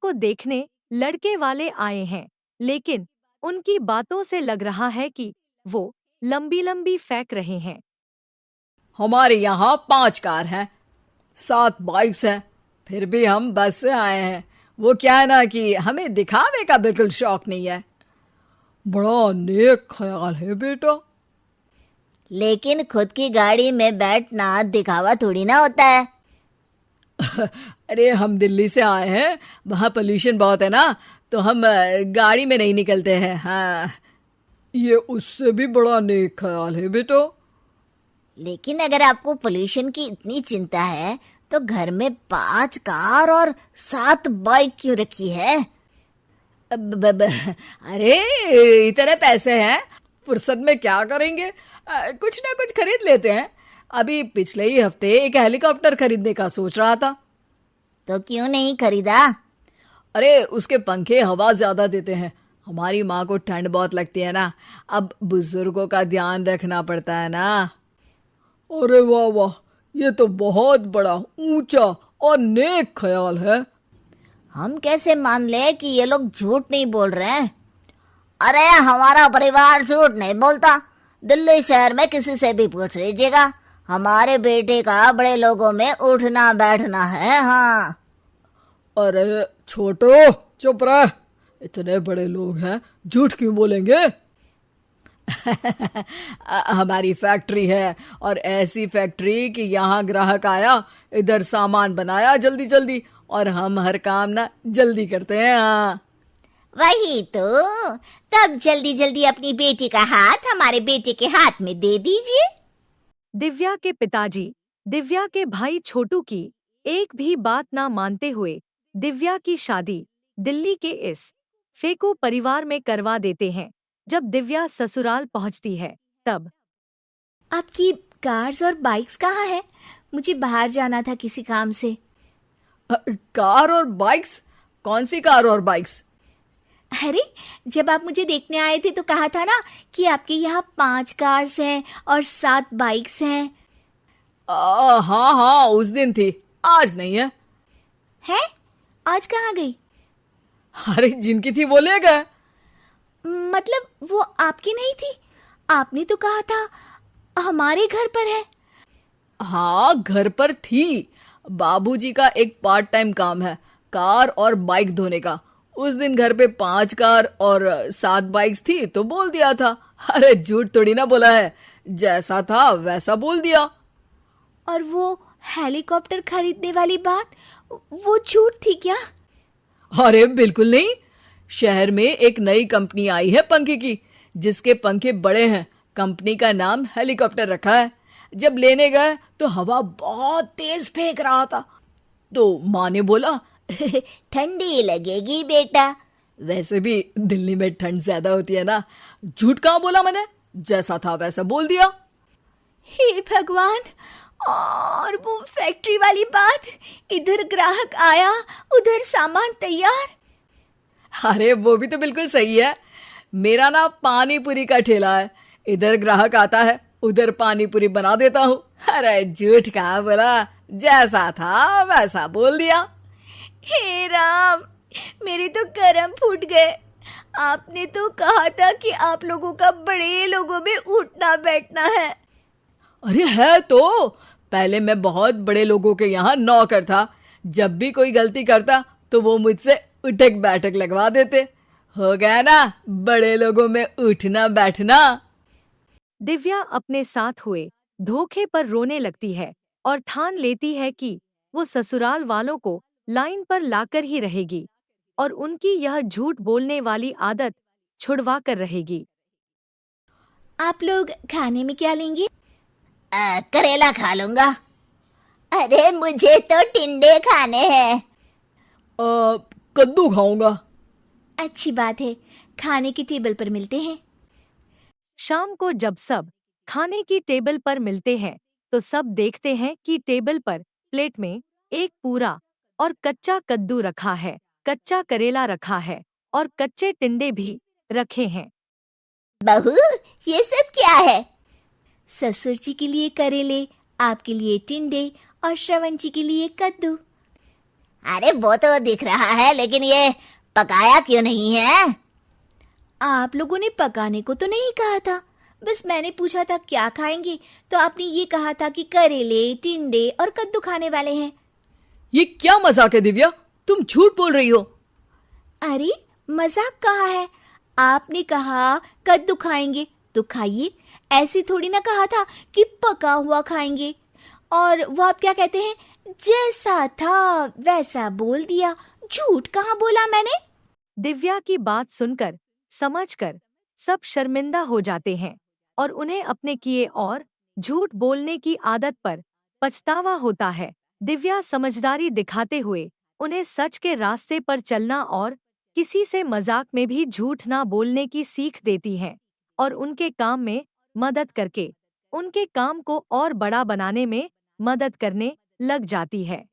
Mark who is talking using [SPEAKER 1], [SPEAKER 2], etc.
[SPEAKER 1] को देखने लड़के वाले आए हैं, लेकिन उनकी बातों से लग रहा है कि वो लंबी लंबी फेंक रहे हैं।
[SPEAKER 2] हमारे यहाँ 5 कार हैं, 7 बाइक्स हैं, फिर भी हम बस से आए हैं। वो क्या है ना कि हमें दिखावे का बिल्कुल शौक नहीं है। बड़ा नेक ख्याल है बेटा।
[SPEAKER 3] लेकिन खुद की गाड़ी में बैठना दिखावा थोड़ी ना होता है।
[SPEAKER 2] अरे हम दिल्ली से आए हैं, वहाँ पोल्यूशन बहुत है ना, तो हम गाड़ी में नहीं निकलते हैं। हाँ, ये उससे भी बड़ा नेक ख्याल है बेटा।
[SPEAKER 3] लेकिन अगर आपको पोल्यूशन की इतनी चिंता है तो घर में 5 कार और 7 बाइक क्यों रखी है?
[SPEAKER 2] अरे इतने पैसे हैं, फुर्सत में क्या करेंगे, कुछ ना कुछ खरीद लेते हैं। अभी पिछले ही हफ्ते एक हेलीकॉप्टर खरीदने का सोच रहा था।
[SPEAKER 3] तो क्यों नहीं खरीदा?
[SPEAKER 2] अरे उसके पंखे हवा ज्यादा देते हैं, हमारी माँ को ठंड बहुत लगती है ना, अब बुजुर्गों का ध्यान रखना पड़ता है ना। अरे वाह वाह, ये तो बहुत बड़ा, ऊंचा और नेक ख्याल है।
[SPEAKER 3] हम कैसे मान ले कि ये लोग झूठ नहीं बोल रहे हैं? अरे हमारा परिवार झूठ नहीं बोलता। दिल्ली शहर में किसी से भी पूछ लीजिएगा, हमारे बेटे का बड़े लोगों में उठना बैठना है। हाँ।
[SPEAKER 2] अरे छोटो चुप रह, इतने बड़े लोग हैं, झूठ क्यों बोलेंगे? हमारी फैक्ट्री है, और ऐसी फैक्ट्री कि यहाँ ग्राहक आया, इधर सामान बनाया जल्दी जल्दी, और हम हर काम ना जल्दी करते हैं। हाँ
[SPEAKER 3] वही तो, तब जल्दी जल्दी अपनी बेटी का हाथ हमारे बेटे के हाथ में दे दीजिए।
[SPEAKER 1] दिव्या के पिताजी दिव्या के भाई छोटू की एक भी बात ना मानते हुए दिव्या की शादी दिल्ली के इस फेकू परिवार में करवा देते हैं। जब दिव्या ससुराल पहुंचती है तब
[SPEAKER 4] आपकी कार्स और बाइक्स कहाँ है? मुझे बाहर जाना था किसी काम से।
[SPEAKER 2] कार और बाइक्स? कौन सी कार और बाइक्स?
[SPEAKER 4] अरे जब आप मुझे देखने आए थे तो कहा था ना कि आपके यहाँ 5 कार्स हैं और 7 बाइक्स हैं।
[SPEAKER 2] हाँ हाँ, उस दिन थी, आज नहीं है।
[SPEAKER 4] है? आज कहाँ गई?
[SPEAKER 2] अरे जिनकी थी वो ले गए।
[SPEAKER 4] मतलब वो आपकी नहीं थी? आपने तो कहा था हमारे घर पर है।
[SPEAKER 2] हाँ घर पर थी, बाबूजी का एक पार्ट टाइम काम है, कार और बाइक धोने का। उस दिन घर पे 5 कार और 7 बाइक्स थी तो बोल दिया था। अरे झूठ थोड़ी ना बोला है, जैसा था वैसा बोल दिया।
[SPEAKER 4] और वो हेलीकॉप्टर खरीदने वाली बात, वो झूठ थी क्या?
[SPEAKER 2] अरे बिल्कुल नहीं, शहर में एक नई कंपनी आई है पंखे की, जिसके पंखे बड़े हैं, कंपनी का नाम हेलीकॉप्टर रखा है। जब लेने गए तो हवा बहुत तेज फेंक रहा था, तो माँ ने बोला
[SPEAKER 3] ठंडी लगेगी बेटा।
[SPEAKER 2] वैसे भी दिल्ली में ठंड ज्यादा होती है ना। झूठ कहाँ बोला मैंने, जैसा था वैसा बोल दिया।
[SPEAKER 4] हे भगवान! और वो फैक्ट्री वाली बात, इधर ग्राहक आया उधर सामान तैयार।
[SPEAKER 2] अरे वो भी तो बिल्कुल सही है, मेरा ना पानी पूरी का ठेला है, इधर ग्राहक आता है उधर पानी पूरी बना देता हूँ। अरे झूठ कहाँ बोला, जैसा था वैसा बोल दिया।
[SPEAKER 4] हे राम, मेरे तो कर्म फूट गए। आपने तो कहा था कि आप लोगों का बड़े लोगों में उठना बैठना है।
[SPEAKER 2] अरे है तो, पहले मैं बहुत बड़े लोगों के यहाँ नौकर था, जब भी कोई गलती करता तो वो मुझसे उठक बैठक लगवा देते। हो गया ना बड़े लोगों में उठना बैठना।
[SPEAKER 1] दिव्या अपने साथ हुए धोखे पर रोने लगती है और ठान लेती है कि वो ससुराल वालों को लाइन पर लाकर ही रहेगी और उनकी यह झूठ बोलने वाली आदत छुड़वा कर रहेगी।
[SPEAKER 4] आप लोग खाने में क्या लेंगे?
[SPEAKER 3] करेला खा लूंगा। अरे मुझे तो टिंडे खाने हैं।
[SPEAKER 2] कद्दू खाऊंगा।
[SPEAKER 4] अच्छी बात है, खाने की टेबल पर मिलते हैं।
[SPEAKER 1] शाम को जब सब खाने की टेबल पर मिलते हैं तो सब देखते हैं कि टेबल पर प्लेट में एक पूरा और कच्चा कद्दू रखा है, कच्चा करेला रखा है और कच्चे टिंडे भी रखे हैं।
[SPEAKER 3] बहू, ये सब क्या है?
[SPEAKER 4] ससुर जी के लिए करेले, आपके लिए टिंडे और श्रवण जी के लिए कद्दू।
[SPEAKER 3] अरे वो तो दिख रहा है, लेकिन ये पकाया क्यों नहीं है?
[SPEAKER 4] आप लोगों ने पकाने को तो नहीं कहा था, बस मैंने पूछा था क्या खाएंगे, तो आपने ये कहा था कि करेले, टिंडे और कद्दू खाने वाले हैं।
[SPEAKER 2] ये क्या मजाक है दिव्या, तुम झूठ बोल रही हो।
[SPEAKER 4] अरे मजाक कहाँ है, आपने कहा कद्दू खाएंगे तो खाइए, ऐसे थोड़ी ना कहा था कि पका हुआ खाएंगे। और वो आप क्या कहते हैं, जैसा था वैसा बोल दिया, झूठ कहाँ बोला मैंने।
[SPEAKER 1] दिव्या की बात सुनकर, समझकर सब शर्मिंदा हो जाते हैं और उन्हें अपने किए और झूठ बोलने की आदत पर पछतावा होता है। दिव्या समझदारी दिखाते हुए उन्हें सच के रास्ते पर चलना और किसी से मजाक में भी झूठ ना बोलने की सीख देती हैं और उनके काम में मदद करके उनके काम को और बड़ा बनाने में मदद करने लग जाती है।